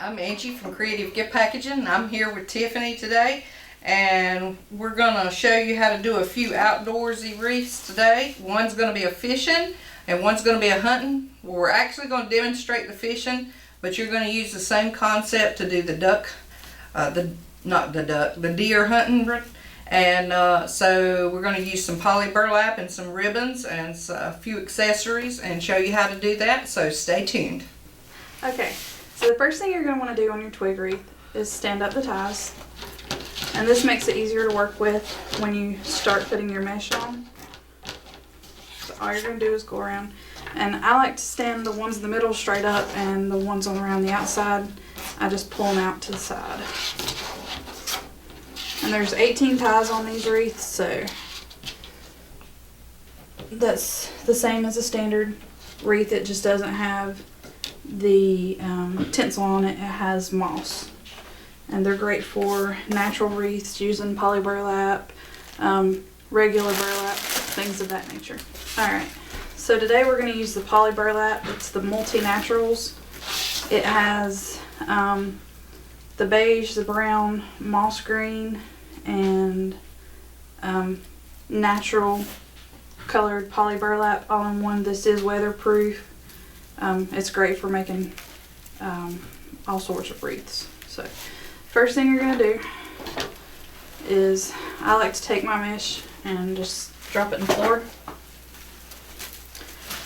I'm Angie from Creative Gift Packaging, and I'm here with Tiffany today, and we're going to show you how to do a few outdoorsy wreaths today. One's going to be a fishing and one's going to be a hunting. We're actually going to demonstrate the fishing, but you're going to use the same concept to do the the deer hunting. And so we're going to use some poly burlap and some ribbons and a few accessories and show you how to do that, so stay tuned. Okay, so the first thing you're going to want to do on your twig wreath is stand up the ties. And this makes it easier to work with when you start putting your mesh on. So all you're going to do is go around. And I like to stand the ones in the middle straight up, and the ones on around the outside, I just pull them out to the side. And there's 18 ties on these wreaths, so that's the same as a standard wreath. It just doesn't have the tinsel on it. It has moss, and they're great for natural wreaths using poly burlap, regular burlap, things of that nature. Alright, so today we're going to use the poly burlap. It's the multi-naturals. It has the beige, the brown, moss green, and natural colored poly burlap all in one. This is weatherproof. It's great for making all sorts of wreaths. So first thing you're going to do is, I like to take my mesh and just drop it in the floor,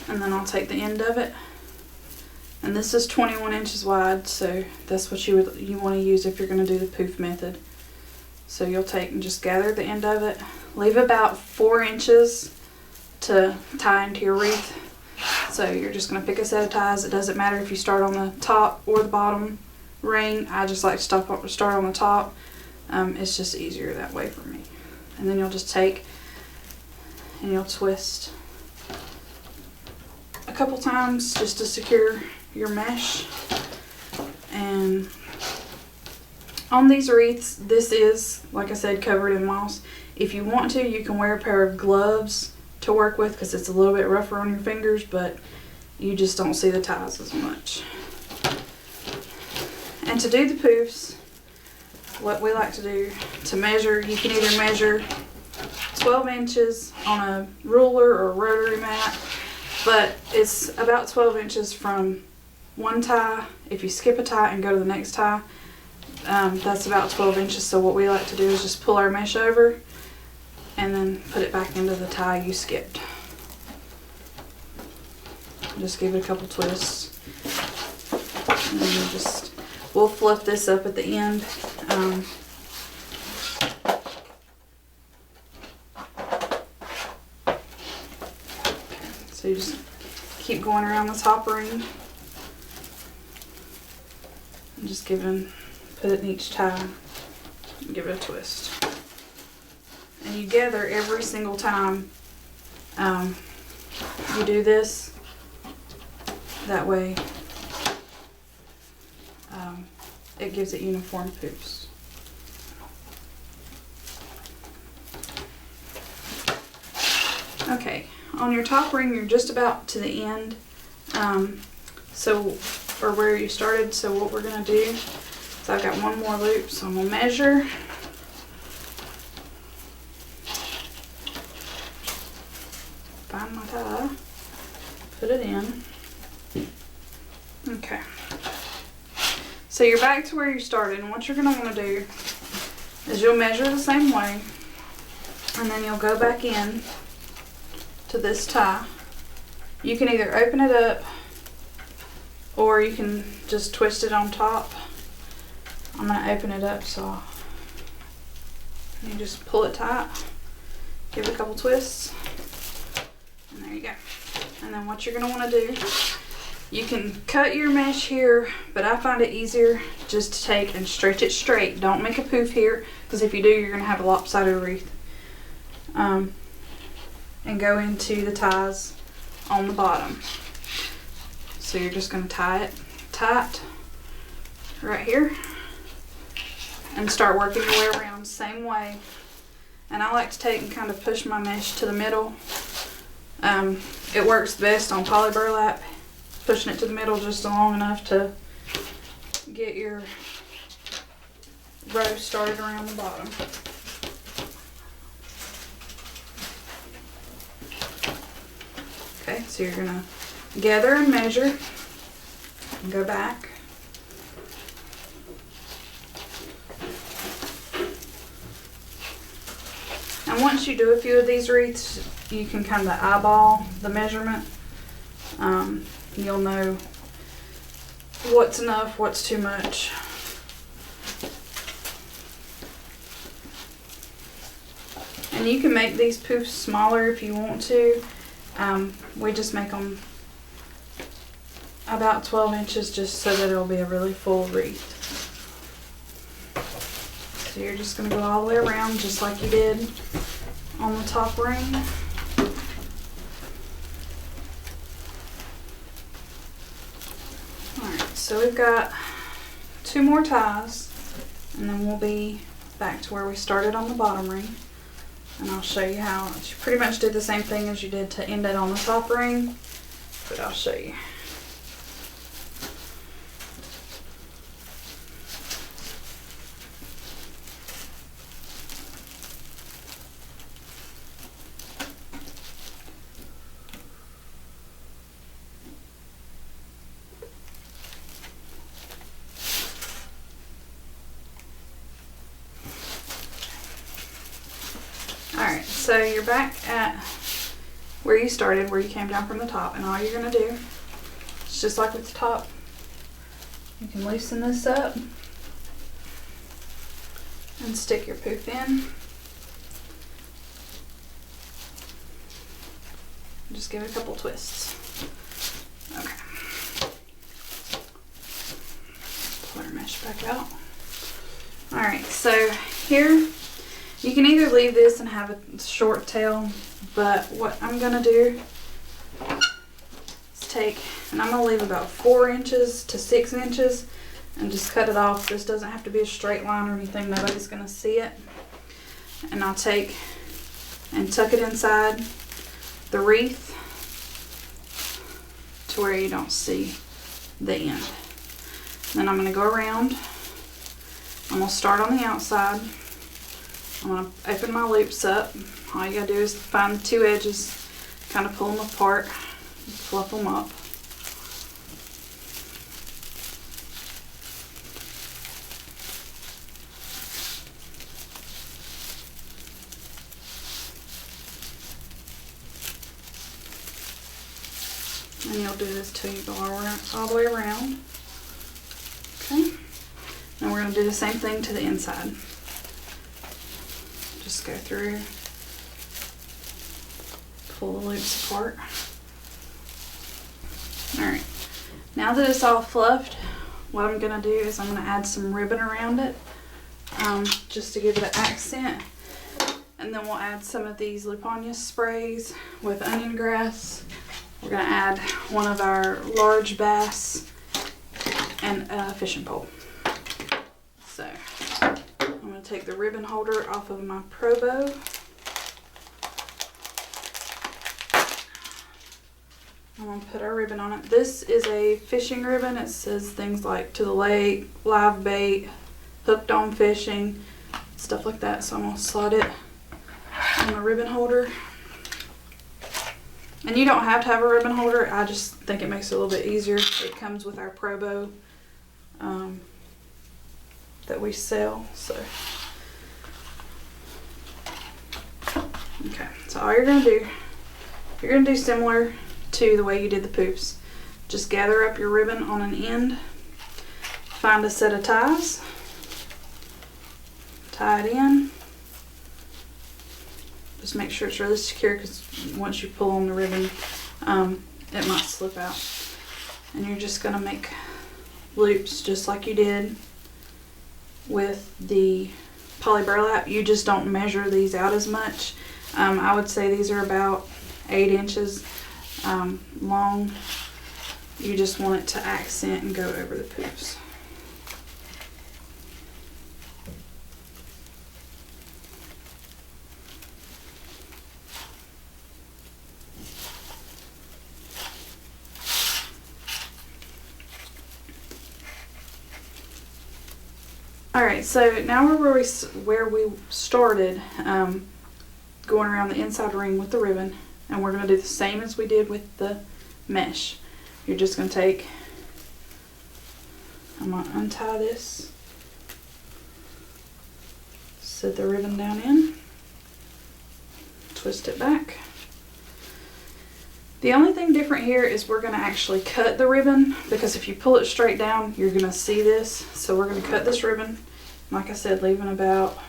and then I'll take the end of it, and this is 21 inches wide, so that's what you want to use if you're going to do the poof method. So you'll take and just gather the end of it, leave about 4 inches to tie into your wreath. So you're just going to pick a set of ties. It doesn't matter if you start on the top or the bottom ring. I just like to start on the top. It's just easier that way for me. And then you'll just take and you'll twist a couple times just to secure your mesh. And on these wreaths, this is, like I said, covered in moss. If you want to, you can wear a pair of gloves to work with, because it's a little bit rougher on your fingers, but you just don't see the ties as much. And to do the poofs, what we like to do to measure, you can either measure 12 inches on a ruler or rotary mat, but it's about 12 inches from one tie. If you skip a tie and go to the next tie, that's about 12 inches. So what we like to do is just pull our mesh over and then put it back into the tie you skipped. Just give it a couple twists, and then we'll fluff this up at the end. So you just keep going around the top ring and just put it in each tie and give it a twist. And you gather every single time you do this. That way it gives it uniform poofs. Okay, on your top ring you're just about to the end, or where you started. So what we're going to do is, I've got one more loop, so I'm going to measure. Find my tie, put it in. Okay, so you're back to where you started, and what you're going to want to do is you'll measure the same way, and then you'll go back in to this tie. You can either open it up or you can just twist it on top. I'm going to open it up, so you just pull it tight, give it a couple twists, and there you go. And then what you're going to want to do, you can cut your mesh here, but I find it easier just to take and stretch it straight. Don't make a poof here, because if you do, you're going to have a lopsided wreath. And go into the ties on the bottom. So you're just going to tie it tight right here and start working your way around the same way. And I like to take and kind of push my mesh to the middle. It works best on poly burlap, pushing it to the middle just long enough to get your row started around the bottom. Okay, so you're gonna gather and measure and go back. And once you do a few of these wreaths, you can kind of eyeball the measurement. You'll know what's enough, what's too much. And you can make these poofs smaller if you want to. We just make them about 12 inches just so that it'll be a really full wreath. So you're just going to go all the way around just like you did on the top ring. Alright, so we've got 2 more ties and then we'll be back to where we started on the bottom ring. And I'll show you how. You pretty much did the same thing as you did to end it on the top ring, but I'll show you. Alright, so you're back at where you started, where you came down from the top, and all you're going to do is just like with the top, you can loosen this up and stick your poof in. Just give it a couple twists. Okay. Pull our mesh back out. Alright, so here you can either leave this and have a short tail, but what I'm going to do is take, and I'm going to leave about 4 inches to 6 inches and just cut it off. This doesn't have to be a straight line or anything, nobody's going to see it. And I'll take and tuck it inside the wreath to where you don't see the end. Then I'm going to go around. I'm going to start on the outside. I'm going to open my loops up. All you got to do is find the 2 edges, kind of pull them apart, fluff them up. And you'll do this till you go all the way around. Okay. Now we're going to do the same thing to the inside. Just go through, pull the loops apart. Alright, now that it's all fluffed, what I'm going to do is I'm going to add some ribbon around it, just to give it an accent. And then we'll add some of these Lupania sprays with onion grass. We're going to add one of our large bass and a fishing pole. So I'm going to take the ribbon holder off of my Pro Bow. I'm going to put our ribbon on it. This is a fishing ribbon. It says things like to the lake, live bait, hooked on fishing, stuff like that. So I'm going to slide it on the ribbon holder. And you don't have to have a ribbon holder. I just think it makes it a little bit easier. It comes with our Pro Bow that we sell. So, okay. So all you're gonna do, you're gonna do similar to the way you did the poofs. Just gather up your ribbon on an end. Find a set of ties. Tie it in. Just make sure it's really secure, because once you pull on the ribbon, it might slip out. And you're just going to make loops just like you did with the poly burlap. You just don't measure these out as much. I would say these are about 8 inches long. You just want it to accent and go over the poofs. Alright, so now we're where we started, going around the inside ring with the ribbon, and we're going to do the same as we did with the mesh. You're just going to take, I'm going to untie this, set the ribbon down in, twist it back. The only thing different here is we're going to actually cut the ribbon, because if you pull it straight down, you're going to see this. So we're going to cut this ribbon, like I said, leaving about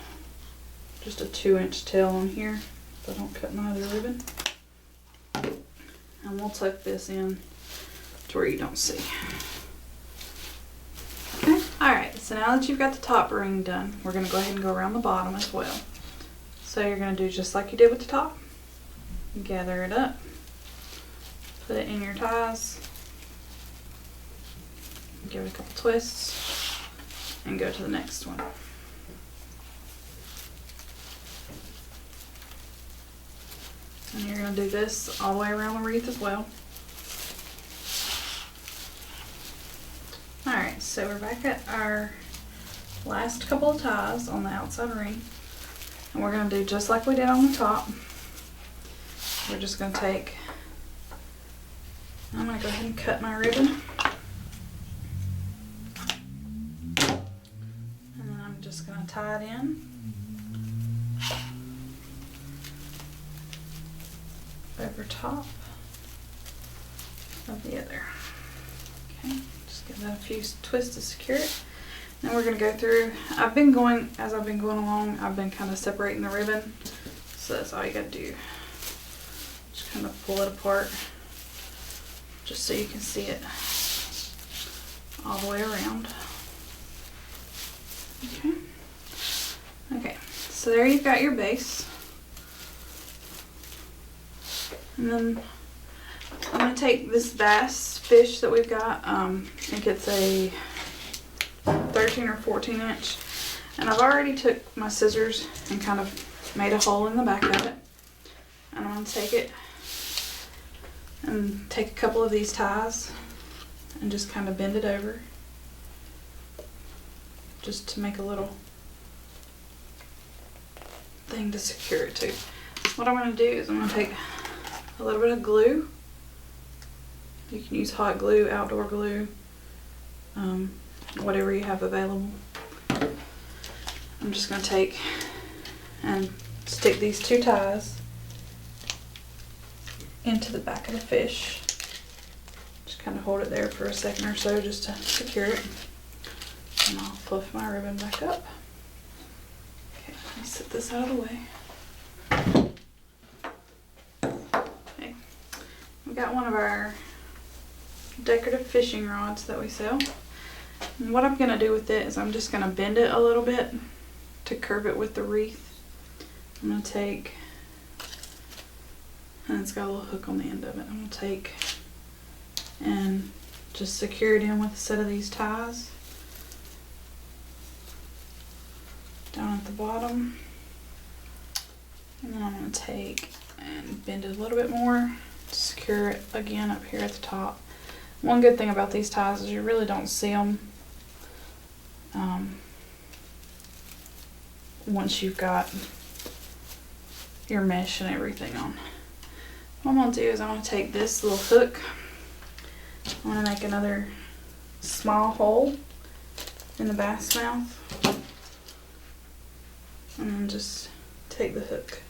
just a 2-inch tail on here, so I don't cut my other ribbon. And we'll tuck this in to where you don't see. Okay, alright, so now that you've got the top ring done, we're going to go ahead and go around the bottom as well. So you're going to do just like you did with the top. Gather it up. Put it in your ties, give it a couple twists, and go to the next one. And you're going to do this all the way around the wreath as well. Alright, so we're back at our last couple of ties on the outside ring. And we're going to do just like we did on the top. We're just going to take, I'm going to go ahead and cut my ribbon. And then I'm just going to tie it in. Over top of the other. Okay, just give that a few twists to secure it. Then we're going to go through, as I've been going along, I've been kind of separating the ribbon. So that's all you got to do. Just kind of pull it apart, just so you can see it all the way around. Okay. Okay, so there you've got your base. And then I'm going to take this bass fish that we've got. I think it's a 13 or 14 inch. And I've already took my scissors and kind of made a hole in the back of it. And I'm going to take it and take a couple of these ties and just kind of bend it over, just to make a little thing to secure it to. What I'm going to do is I'm going to take a little bit of glue. You can use hot glue, outdoor glue, whatever you have available. I'm just going to take and stick these two ties into the back of the fish. Just kind of hold it there for a second or so just to secure it. And I'll fluff my ribbon back up. Okay, let me set this out of the way. Okay, we got one of our decorative fishing rods that we sell. And what I'm going to do with it is I'm just going to bend it a little bit to curve it with the wreath. I'm going to take, and it's got a little hook on the end of it, I'm going to take and just secure it in with a set of these ties down at the bottom. And then I'm going to take and bend it a little bit more to secure it again up here at the top. One good thing about these ties is you really don't see them once you've got your mesh and everything on. What I'm going to do is I'm going to take this little hook, I'm going to make another small hole in the bass mouth, and then just take the hook,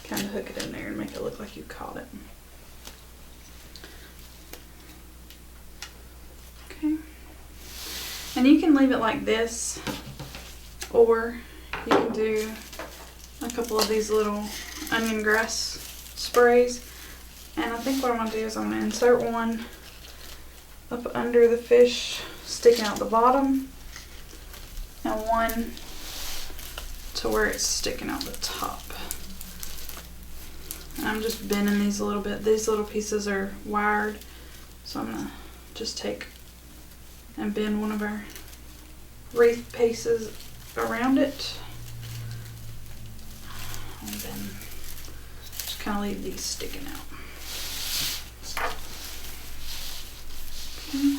kind of hook it in there and make it look like you caught it. Okay, and you can leave it like this, or you can do a couple of these little onion grass sprays. And I think what I'm going to do is I'm going to insert one up under the fish sticking out the bottom, and one to where it's sticking out the top. And I'm just bending these a little bit. These little pieces are wired, so I'm going to just take and bend one of our wreath pieces around it. And then just kind of leave these sticking out. Okay.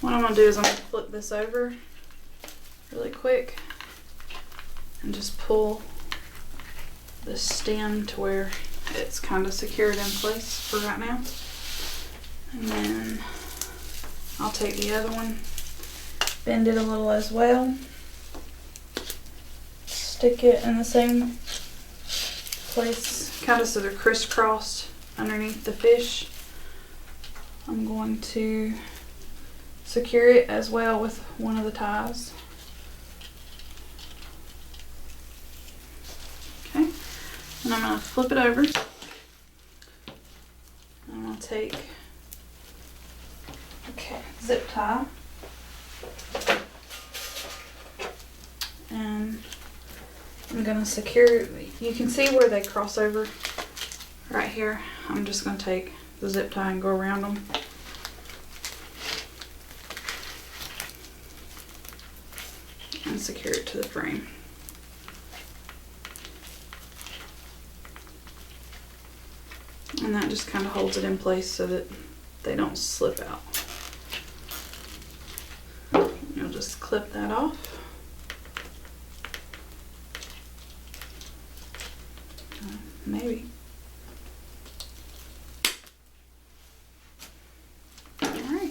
What I'm going to do is I'm going to flip this over really quick and just pull the stem to where it's kind of secured in place for right now. And then I'll take the other one, bend it a little as well, stick it in the same place, kind of so they're crisscrossed underneath the fish. I'm going to secure it as well with one of the ties. Okay, and I'm going to flip it over. I'm going to take, zip tie, and I'm going to secure, you can see where they cross over right here. I'm just going to take the zip tie and go around them. And secure it to the frame. And that just kind of holds it in place so that they don't slip out. You'll just clip that off. Maybe. Alright.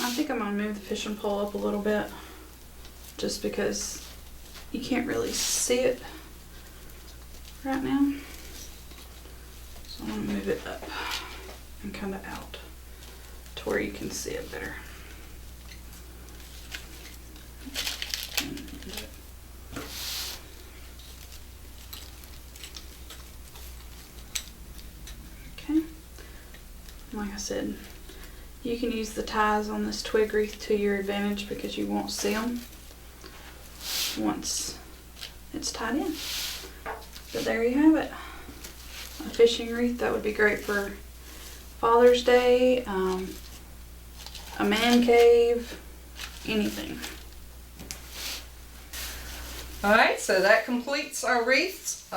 I think I'm going to move the fishing pole up a little bit just because you can't really see it right now. So I'm going to move it up and kind of out to where you can see it better. Okay, like I said, you can use the ties on this twig wreath to your advantage because you won't see them once it's tied in. But there you have it. A fishing wreath that would be great for Father's Day, a man cave, anything. Alright, so that completes our wreaths.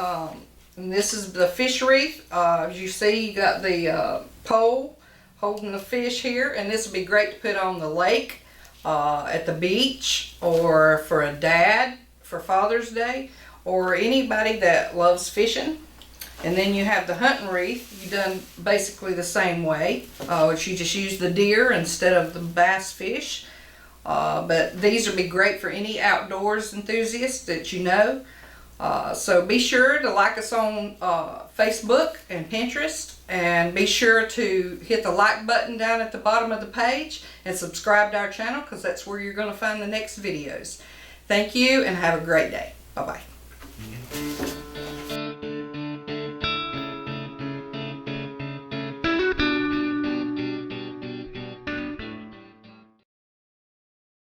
And this is the fish wreath. As you see, you got the pole holding the fish here, and this would be great to put on the lake, at the beach, or for a dad for Father's Day, or anybody that loves fishing. And then you have the hunting wreath. You done basically the same way, which you just use the deer instead of the bass fish. But these would be great for any outdoors enthusiast that you know. So be sure to like us on Facebook and Pinterest, and be sure to hit the like button down at the bottom of the page and subscribe to our channel, because that's where you're going to find the next videos. Thank you and have a great day. Bye-bye.